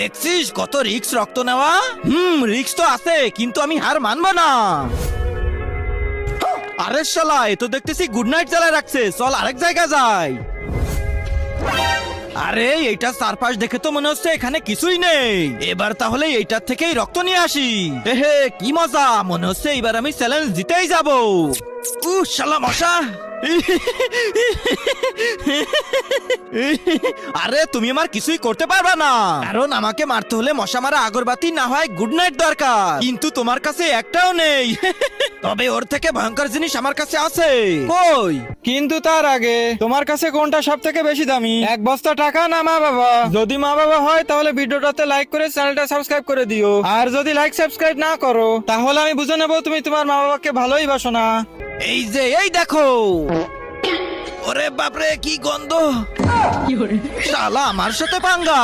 দেখছিস কত রিক্স রক্ত নেওয়া। রিক্স তো আছে, কিন্তু আমি হার মানবো না। আরে শালা, এ তো দেখতেছি গুড নাইট জ্বালায় রাখছে, চল আরেক জায়গা যাই। আরে এইটা চারপাশ দেখে তো মনে হচ্ছে এখানে কিছুই নেই। এবার তাহলে এইটার থেকেই রক্ত নিয়ে আসি। হে কি মজা, মনে হচ্ছে এবার আমি চ্যালেঞ্জ জিতেই যাব। শালা মশা। আরে তুমি আমার কিছুই করতে পারবা না, কারণ আমাকে মারতে হলে মশা মারা আগরবাতি না হয় গুড নাইট দরকার, কিন্তু তোমার কাছে একটাও নেই। তবে ওর থেকে ভয়ঙ্কর জিনিস আমার কাছে আছে। কই? কিন্তু তার আগে তোমার কাছে কোনটা সব থেকে বেশি দামি, এক বস্তা টাকা না মা বাবা? যদি মা বাবা হয় তাহলে ভিডিওটাতে লাইক করে চ্যানেলটা সাবস্ক্রাইব করে দিও, আর যদি লাইক সাবস্ক্রাইব না করো তাহলে আমি বুঝে নেবো তুমি তোমার মা বাবাকে ভালোই বাসো না। এই যে এই দেখো। ওরে বাপরে কি গন্ধ, শালা আমার সাথে পাঙ্গা।